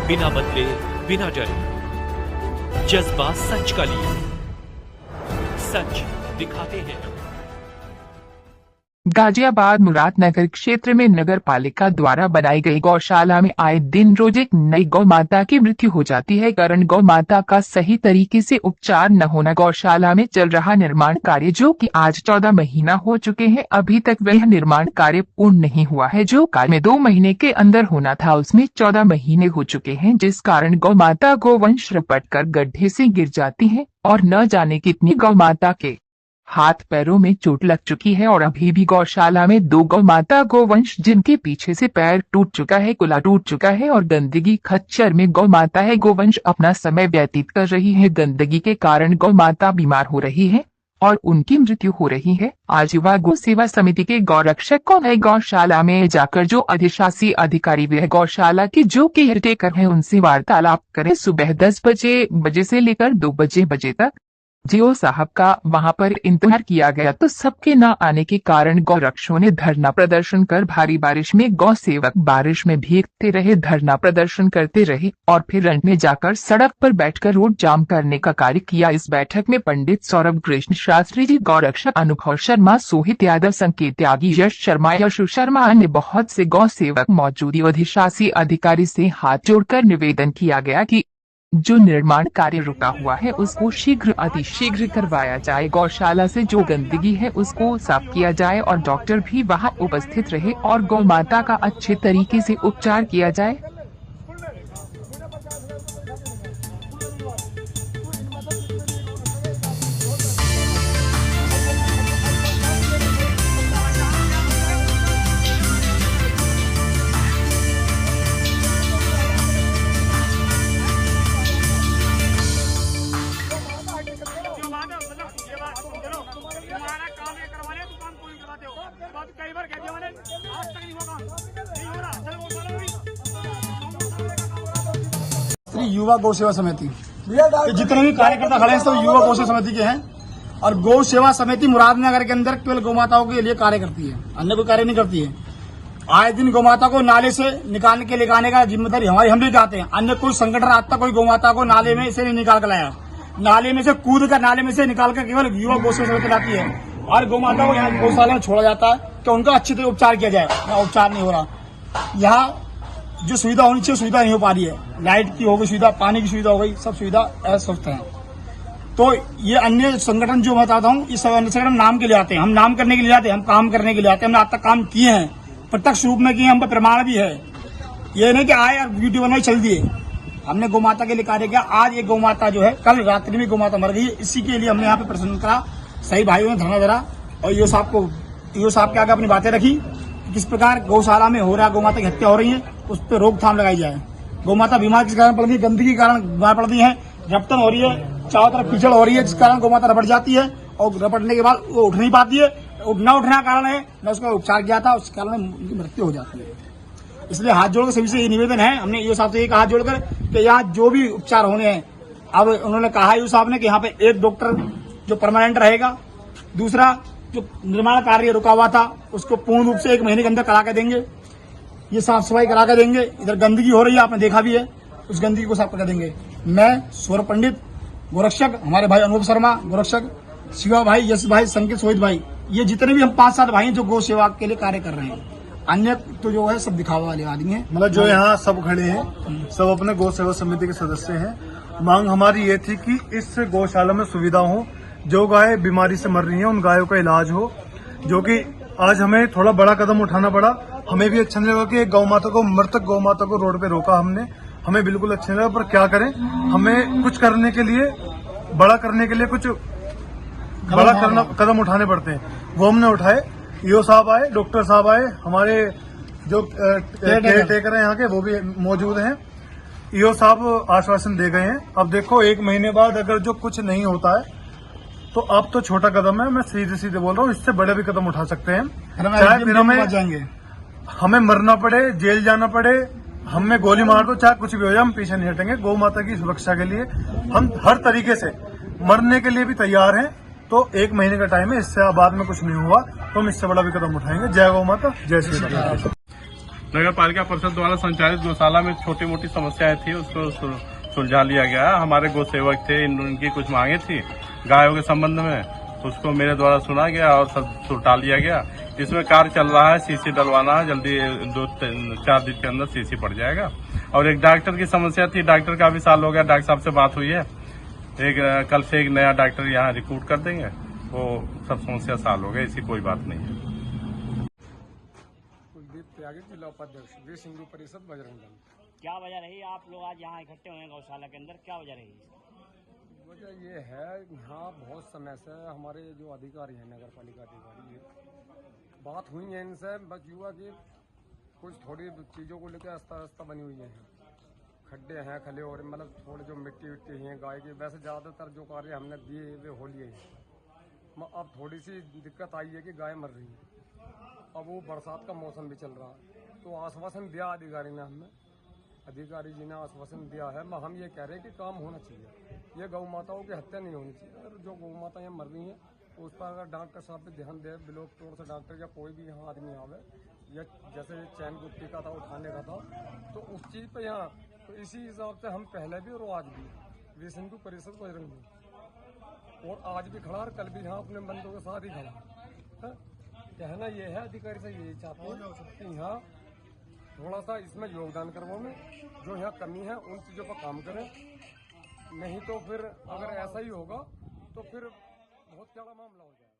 बिना बदले, बिना डरे, जज्बा सच का लिए, सच दिखाते हैं। गाजियाबाद मुरादनगर क्षेत्र में नगर पालिका द्वारा बनाई गई गौशाला में आए दिन रोज एक नई गौ माता की मृत्यु हो जाती है। कारण गौ माता का सही तरीके से उपचार न होना। गौशाला में चल रहा निर्माण कार्य, जो कि आज 14 महीना हो चुके हैं, अभी तक वह निर्माण कार्य पूर्ण नहीं हुआ है। जो कार्य में 2 महीने के अंदर होना था, उसमें 14 महीने हो चुके हैं, जिस कारण गौ माता गोवंश रपट कर गड्ढे से गिर जाती है और न जाने कितनी गौ माता के हाथ पैरों में चोट लग चुकी है। और अभी भी गौशाला में 2 गौ माता गोवंश, जिनके पीछे से पैर टूट चुका है, कुला टूट चुका है और गंदगी खच्चर में गौ माता है गोवंश अपना समय व्यतीत कर रही है। गंदगी के कारण गौ माता बीमार हो रही है और उनकी मृत्यु हो रही है। आज युवा गौ सेवा समिति के गौरक्षक को नई गौशाला में जाकर जो अधिशासी अधिकारी व गौशाला के जो केयर टेकर है, उनसे वार्तालाप करें। सुबह 10 बजे से लेकर 2 बजे तक जीओ साहब का वहां पर इंतजार किया गया, तो सबके न आने के कारण गौरक्षकों ने धरना प्रदर्शन कर भारी बारिश में गौ सेवक बारिश में भीगते रहे, धरना प्रदर्शन करते रहे और फिर अंत में जाकर सड़क पर बैठकर रोड जाम करने का कार्य किया। इस बैठक में पंडित सौरभ कृष्ण शास्त्री जी, गौरक्षक अनुभव शर्मा, सोहित यादव, संकेत त्यागी, यश शर्मा, यशु शर्मा, अन्य बहुत से गौ सेवक मौजूद। अधिशासी अधिकारी से हाथ जोड़कर निवेदन किया गया कि जो निर्माण कार्य रुका हुआ है उसको शीघ्र अतिशीघ्र करवाया जाए। गौशाला से जो गंदगी है उसको साफ किया जाए और डॉक्टर भी वहां उपस्थित रहे और गौ माता का अच्छे तरीके से उपचार किया जाए। कई बार कह दिया मैंने, आज तक नहीं हुआ, नहीं हो रहा। युवा गौ सेवा समिति के जितने भी कार्यकर्ता खड़े हैं सब युवा गौ सेवा समिति के हैं और गौ सेवा समिति मुरादनगर के अंदर केवल गौ माताओं के लिए कार्य करती है, अन्य कोई कार्य नहीं करती है। आए दिन गौ माता को नाले से निकाल के लेगाने का जिम्मेदारी हमारी, हम भी चाहते हैं। अन्य कोई संगठन आज तक कोई गौ माता को नाले में से नहीं निकाल कर लाया, नाले में से कूद कर नाले में से निकाल कर केवल युवा गौ सेवा समिति लाती है और गौ माता को यहाँ गौशाला में छोड़ा जाता है कि उनका अच्छी तरह उपचार किया जाए। यहाँ उपचार नहीं हो रहा, यहाँ जो सुविधा होनी चाहिए सुविधा नहीं हो पा रही है। लाइट की हो गई सुविधा, पानी की सुविधा हो गई, सब सुविधा अस्वस्थ है। तो ये अन्य संगठन जो बताता हूँ, इस अन्य संगठन नाम के लिए आते हैं, हम नाम करने के लिए आते हैं, हम काम करने के लिए आते हैं। हमने आज तक काम किए हैं, प्रत्यक्ष रूप में किए, हम पर प्रमाण भी है। ये नहीं कि आए और वीडियो बनाई चल दिए। हमने गौ माता के लिए कार्य किया। आज एक गौ माता जो है, कल रात्रि में गौ माता मर गई है, इसी के लिए हमने यहाँ पे प्रदर्शन करा। सही भाइयों ने धरना धरा और ईओ साहब के आगे अपनी बातें रखी। किस प्रकार गौशाला में हो रहा है, गौ माता की हत्या हो रही है, उस पर रोकथाम लगाई जाए। गौ माता बीमार किस कारण पड़ रही है, गंदगी के कारण बीमार पड़ रही है, रपटन हो रही है, चारों तरफ कीचड़ हो रही है, जिस कारण गौ माता रपट जाती है और रपटने के बाद वो उठ नहीं पाती है। न उठने का कारण है, न उसका उपचार किया था, उस कारण उनकी मृत्यु हो जाती है। इसलिए हाथ जोड़कर सभी से ये निवेदन है, हमने ईओ साहब से ये कहा हाथ जोड़कर कि यहाँ जो भी उपचार होने हैं, अब उन्होंने कहा ईओ साहब ने कि यहाँ पे एक डॉक्टर जो परमानेंट रहेगा, दूसरा जो निर्माण कार्य रुका हुआ था उसको पूर्ण रूप से 1 महीने के अंदर करा के देंगे। ये साफ सफाई करा के देंगे। इधर गंदगी हो रही है, आपने देखा भी है, उस गंदगी को साफ कर देंगे। मैं सौरभ पंडित गोरक्षक, हमारे भाई अनुभव शर्मा गोरक्षक, शिवा भाई, यश भाई, संकेत, सोहित भाई, ये जितने भी हम 5-7 भाई जो गौ सेवा के लिए कार्य कर रहे हैं। अन्य तो जो है सब दिखावा वाले आदमी है। मतलब जो यहाँ सब खड़े हैं सब अपने गौ सेवा समिति के सदस्य हैं। मांग हमारी ये थी कि इस गौशाला में सुविधा हो, जो गाय बीमारी से मर रही हैं उन गायों का इलाज हो, जो कि आज हमें थोड़ा बड़ा कदम उठाना पड़ा। हमें भी अच्छा नहीं लगा कि गौ माता को, मृतक गौ माता को रोड पे रोका हमने, हमें बिल्कुल अच्छा नहीं लगा। पर क्या करें, हमें कुछ करने के लिए, बड़ा करने के लिए कुछ बड़ा कदम उठाने पड़ते हैं, वो हमने उठाए। ईओ साहब आए, डॉक्टर साहब आए, हमारे जो केयर टेकर हैं यहाँ के वो भी मौजूद हैं। ईओ साहब आश्वासन दे गए हैं। अब देखो 1 महीने बाद अगर जो कुछ नहीं होता है तो अब तो छोटा कदम है, मैं सीधे बोल रहा हूँ, इससे बड़े भी कदम उठा सकते हैं। चाहे फिर हमें मरना पड़े, जेल जाना पड़े, हमें गोली मार दो, चाहे कुछ भी हो जाए, हम पीछे नहीं हटेंगे। गौ माता की सुरक्षा के लिए हम हर तरीके से मरने के लिए भी तैयार हैं। तो 1 महीने का टाइम है, इससे बाद में कुछ नहीं हुआ तो हम इससे बड़ा भी कदम उठाएंगे। जय गौ माता, जय श्री राम। नगर पालिका परिषद द्वारा संचालित गौशाला में छोटी मोटी समस्याएं थी, उसको सुलझा लिया गया। हमारे गौ सेवक थे, उनकी कुछ मांगे थी गायों के संबंध में, उसको मेरे द्वारा सुना गया और सब सुलझा लिया गया। इसमें कार्य चल रहा है, सीसी डलवाना है, जल्दी 2-4 दिन के अंदर सीसी पड़ जाएगा। और एक डॉक्टर की समस्या थी, डॉक्टर का भी साल हो गया, डॉक्टर साहब से बात हुई है, कल से एक नया डॉक्टर यहाँ रिक्रूट कर देंगे, वो सब समस्या साल हो गए, ऐसी कोई बात नहीं है। कुलदीप त्यागी, जिला उपाध्यक्ष, वीर सिंधु परिषद बजरंग दल। क्या वजह रही आप लोग आज यहाँ इकट्ठे हुए हैं गौशाला के अंदर, क्या वजह रही? वजह ये है, यहाँ बहुत समय से हमारे जो अधिकारी हैं, नगर पालिका अधिकारी है, बात हुई है इनसे, बस युवा की कुछ थोड़ी चीज़ों को लेकर अस्ता अस्ता बनी हुई है। खड्डे हैं खले और मतलब थोड़े जो मिट्टी विट्टी हैं गाय की, वैसे ज़्यादातर जो कार्य हमने दिए वे हो लिए हैं। अब थोड़ी सी दिक्कत आई है कि गाय मर रही है। अब वो बरसात का मौसम भी चल रहा है, तो आश्वासन दिया अधिकारी ने, हमें अधिकारी जी ने आश्वासन दिया है। हम ये कह रहे हैं कि काम होना चाहिए, ये गौ माताओं की हत्या नहीं होनी चाहिए। अगर जो गौ माता यहाँ मर रही हैं तो उस पर अगर डॉक्टर साहब भी ध्यान दे, ब्लॉक तौर से डॉक्टर या कोई भी यहाँ आदमी आवे, या जैसे चैन गुप्ती का था, उठाने का था, तो उस चीज़ पर यहाँ, तो इसी हिसाब से हम पहले भी और आज भी वीर सिंधु परिषद बजरंग दल, और आज भी खड़ा और कल भी यहाँ अपने बंदों के साथ ही खड़ा है। कहना ये है, अधिकारी से यही चाहते हैं कि यहाँ थोड़ा सा इसमें योगदान करवाओ में, जो यहाँ कमी है उन चीज़ों पर काम करें, नहीं तो फिर अगर ऐसा ही होगा तो फिर बहुत बड़ा मामला हो जाएगा।